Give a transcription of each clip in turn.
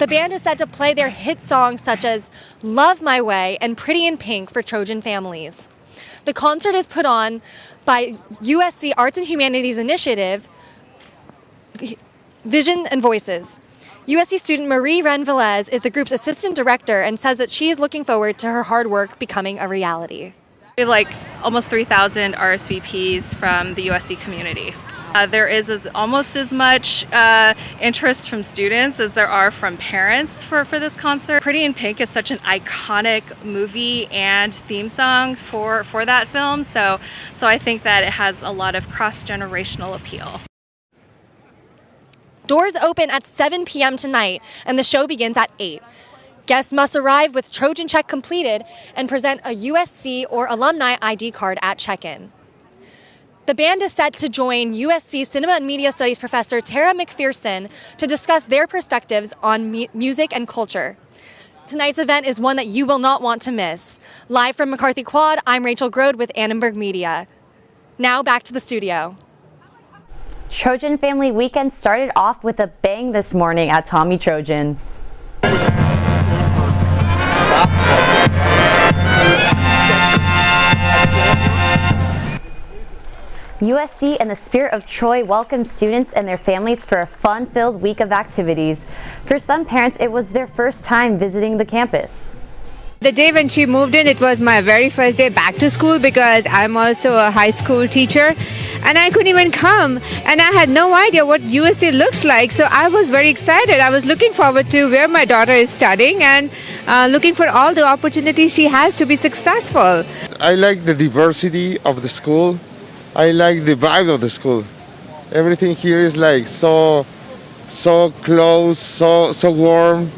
The band is set to play their hit songs such as Love My Way and Pretty in Pink for Trojan Families. The concert is put on by USC Arts and Humanities Initiative, Vision and Voices. USC student Marie Ren-Velez is the group's assistant director and says that she is looking forward to her hard work becoming a reality. We have like almost 3,000 RSVPs from the USC community. There is almost as much interest from students as there are from parents for this concert. Pretty in Pink is such an iconic movie and theme song for that film, so I think that it has a lot of cross-generational appeal. Doors open at 7 p.m. tonight, and the show begins at 8. Guests must arrive with Trojan check completed and present a USC or alumni ID card at check-in. The band is set to join USC Cinema and Media Studies professor Tara McPherson to discuss their perspectives on music and culture. Tonight's event is one that you will not want to miss. Live from McCarthy Quad, I'm Rachel Grode with Annenberg Media. Now back to the studio. Trojan Family Weekend started off with a bang this morning at Tommy Trojan. USC and the Spirit of Troy welcomed students and their families for a fun-filled week of activities. For some parents, it was their first time visiting the campus. The day when she moved in, it was my very first day back to school because I'm also a high school teacher and I couldn't even come and I had no idea what USC looks like, so I was very excited. I was looking forward to where my daughter is studying and looking for all the opportunities she has to be successful. I like the diversity of the school. I like the vibe of the school. Everything here is like so close, so warm.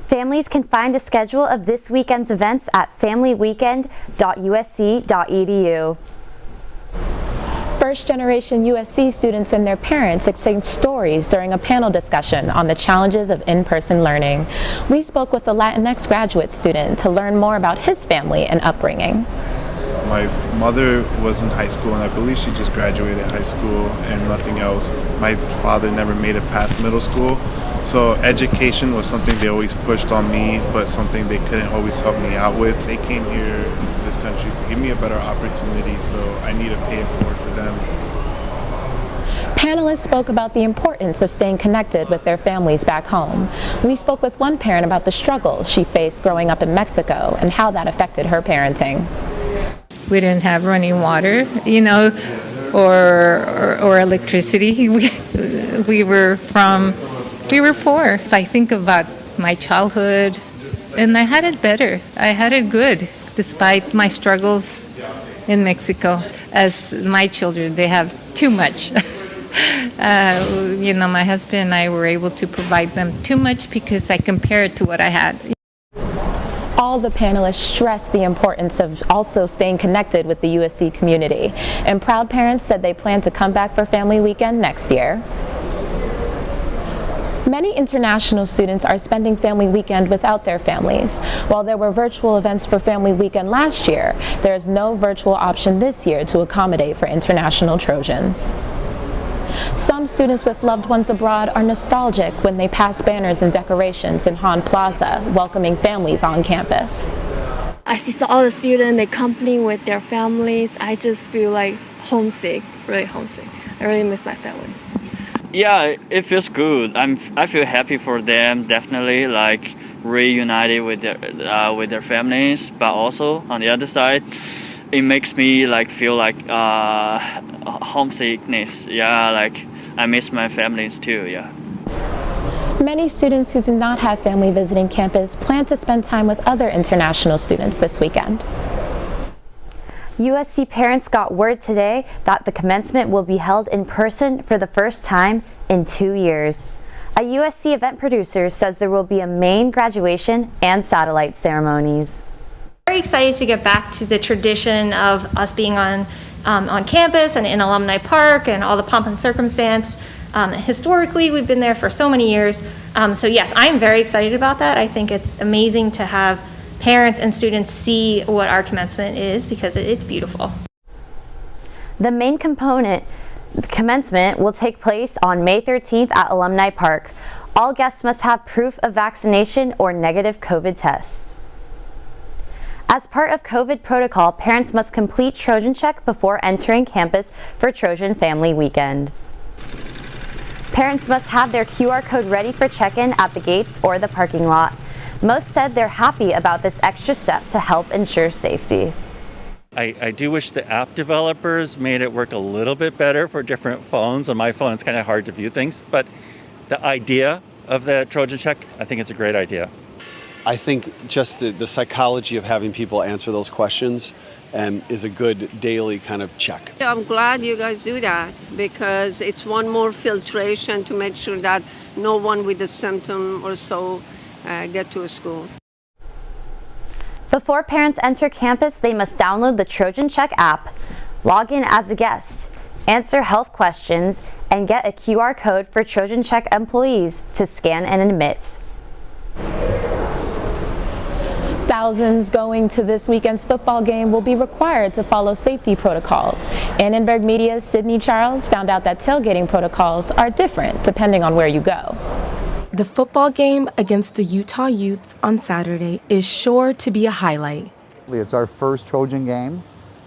Families can find a schedule of this weekend's events at familyweekend.usc.edu. First-generation USC students and their parents exchanged stories during a panel discussion on the challenges of in-person learning. We spoke with a Latinx graduate student to learn more about his family and upbringing. My mother was in high school, and I believe she just graduated high school and nothing else. My father never made it past middle school, so education was something they always pushed on me, but something they couldn't always help me out with. They came here to this country to give me a better opportunity, so I need to pay it forward for them. Panelists spoke about the importance of staying connected with their families back home. We spoke with one parent about the struggles she faced growing up in Mexico and how that affected her parenting. We didn't have running water, or electricity. We were poor. If I think about my childhood, and I had it better. I had it good, despite my struggles in Mexico. As my children, they have too much. My husband and I were able to provide them too much because I compare it to what I had. All the panelists stressed the importance of also staying connected with the USC community, and proud parents said they plan to come back for Family Weekend next year. Many international students are spending Family Weekend without their families. While there were virtual events for Family Weekend last year, there is no virtual option this year to accommodate for international Trojans. Some students with loved ones abroad are nostalgic when they pass banners and decorations in Han Plaza, welcoming families on campus. I see all the students, they accompanying with their families. I just feel like homesick, really homesick. I really miss my family. Yeah, it feels good. I feel happy for them, definitely, like reunited with their families, but also on the other side, it makes me feel like homesickness. Yeah, like I miss my families too. Yeah. Many students who do not have family visiting campus plan to spend time with other international students this weekend. USC parents got word today that the commencement will be held in person for the first time in 2 years. A USC event producer says there will be a main graduation and satellite ceremonies. Very excited to get back to the tradition of us being on campus and in Alumni Park and all the pomp and circumstance. Historically, we've been there for so many years. So yes, I'm very excited about that. I think it's amazing to have parents and students see what our commencement is because it's beautiful. The main commencement will take place on May 13th at Alumni Park. All guests must have proof of vaccination or negative COVID tests. As part of COVID protocol, parents must complete Trojan check before entering campus for Trojan Family Weekend. Parents must have their QR code ready for check-in at the gates or the parking lot. Most said they're happy about this extra step to help ensure safety. I do wish the app developers made it work a little bit better for different phones. On my phone, it's kind of hard to view things, but the idea of the Trojan check, I think it's a great idea. I think just the psychology of having people answer those questions is a good daily kind of check. I'm glad you guys do that because it's one more filtration to make sure that no one with a symptom or so get to a school. Before parents enter campus, they must download the Trojan Check app, log in as a guest, answer health questions, and get a QR code for Trojan Check employees to scan and admit. Thousands going to this weekend's football game will be required to follow safety protocols. Annenberg Media's Sydney Charles found out that tailgating protocols are different depending on where you go. The football game against the Utah Utes on Saturday is sure to be a highlight. It's our first Trojan game.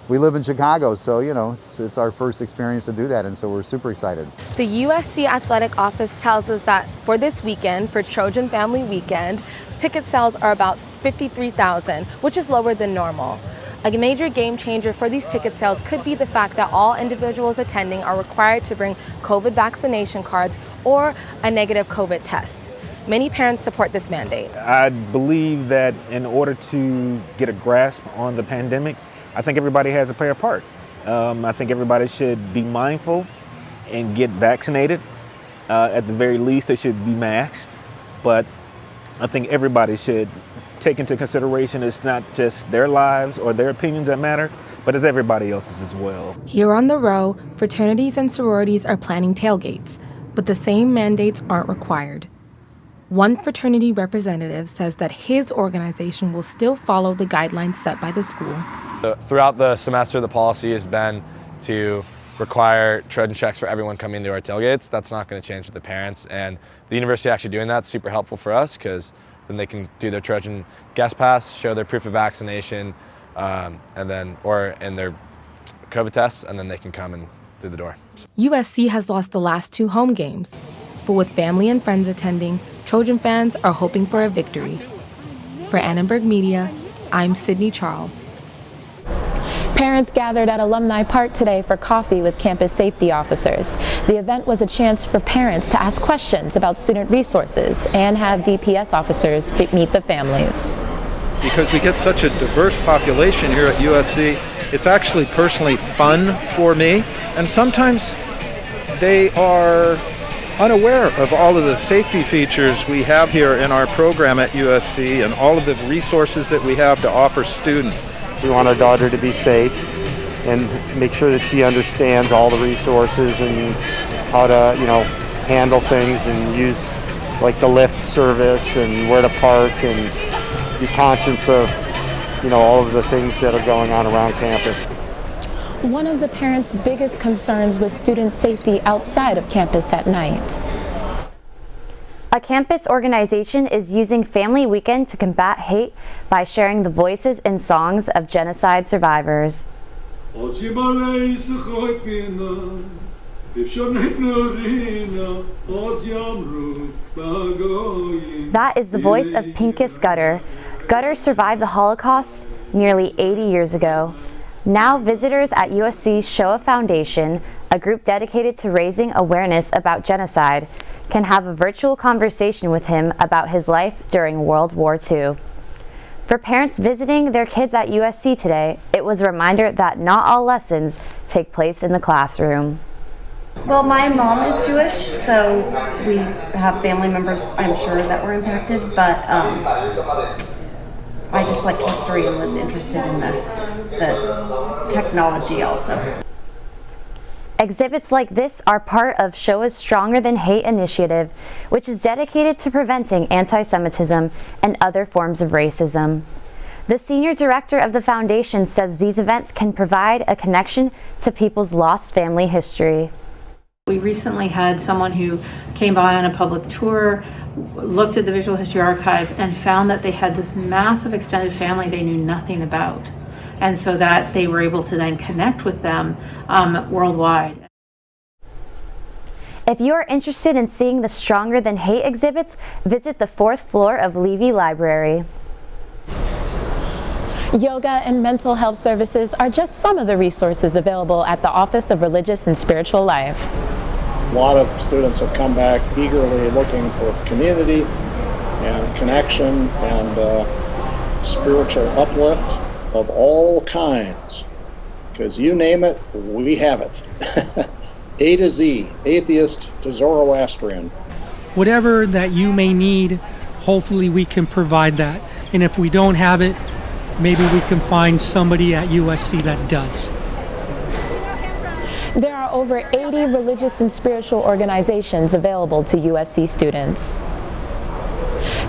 We live in Chicago, so it's our first experience to do that, and so we're super excited. The USC Athletic Office tells us that for this weekend, for Trojan Family Weekend, ticket sales are about 53,000, which is lower than normal. A major game changer for these ticket sales could be the fact that all individuals attending are required to bring COVID vaccination cards or a negative COVID test. Many parents support this mandate. I believe that in order to get a grasp on the pandemic, I think everybody has to play a part. I think everybody should be mindful and get vaccinated. At the very least, they should be masked. But I think everybody should take into consideration it's not just their lives or their opinions that matter, but it's everybody else's as well. Here on the row, fraternities and sororities are planning tailgates, but the same mandates aren't required. One fraternity representative says that his organization will still follow the guidelines set by the school. Throughout the semester, the policy has been to require Trojan checks for everyone coming to our tailgates. That's not going to change with the parents, and the university actually doing that's super helpful for us because then they can do their Trojan guest pass, show their proof of vaccination, and then in their COVID tests, and then they can come in through the door. USC has lost the last 2 home games, but with family and friends attending, Trojan fans are hoping for a victory. For Annenberg Media, I'm Sydney Charles. Parents gathered at Alumni Park today for coffee with campus safety officers. The event was a chance for parents to ask questions about student resources and have DPS officers meet the families. Because we get such a diverse population here at USC, it's actually personally fun for me, and sometimes they are unaware of all of the safety features we have here in our program at USC and all of the resources that we have to offer students. We want our daughter to be safe and make sure that she understands all the resources and how to, handle things and use like the lift service and where to park and be conscious of, all of the things that are going on around campus. One of the parents' biggest concerns was student safety outside of campus at night. A campus organization is using Family Weekend to combat hate by sharing the voices and songs of genocide survivors. That is the voice of Pincus Gutter. Gutter survived the Holocaust nearly 80 years ago. Now visitors at USC's Shoah Foundation, a group dedicated to raising awareness about genocide, can have a virtual conversation with him about his life during World War II. For parents visiting their kids at USC today, it was a reminder that not all lessons take place in the classroom. Well, my mom is Jewish, so we have family members, I'm sure, that were impacted, but I just like history and was interested in the technology also. Exhibits like this are part of Shoah's Stronger Than Hate initiative, which is dedicated to preventing anti-Semitism and other forms of racism. The senior director of the foundation says these events can provide a connection to people's lost family history. We recently had someone who came by on a public tour, looked at the Visual History Archive, and found that they had this massive extended family they knew nothing about. And so that they were able to then connect with them worldwide. If you are interested in seeing the Stronger Than Hate exhibits, visit the 4th floor of Levy Library. Yoga and mental health services are just some of the resources available at the Office of Religious and Spiritual Life. A lot of students have come back eagerly looking for community and connection and spiritual uplift of all kinds. Because you name it, we have it. A to Z, atheist to Zoroastrian. Whatever that you may need, hopefully we can provide that. And if we don't have it, maybe we can find somebody at USC that does. There are over 80 religious and spiritual organizations available to USC students.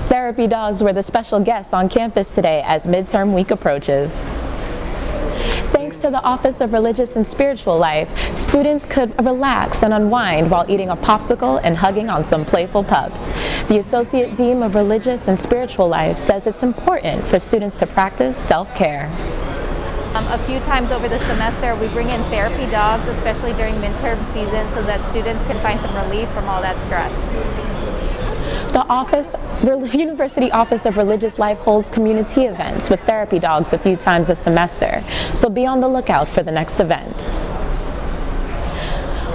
Therapy dogs were the special guests on campus today as midterm week approaches. Thanks to the Office of Religious and Spiritual Life, students could relax and unwind while eating a popsicle and hugging on some playful pups. The Associate Dean of Religious and Spiritual Life says it's important for students to practice self-care. A few times over the semester, we bring in therapy dogs, especially during midterm season, so that students can find some relief from all that stress. The University Office of Religious Life holds community events with therapy dogs a few times a semester, so be on the lookout for the next event.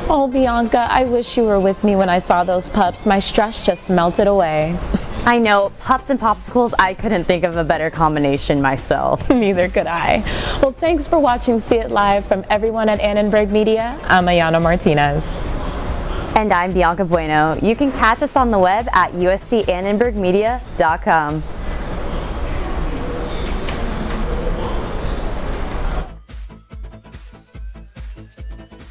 Oh, Bianca, I wish you were with me when I saw those pups. My stress just melted away. I know, pups and popsicles, I couldn't think of a better combination myself. Neither could I. Well, thanks for watching See It Live from everyone at Annenberg Media. I'm Ayanna Martinez. And I'm Bianca Bueno. You can catch us on the web at uscannenbergmedia.com.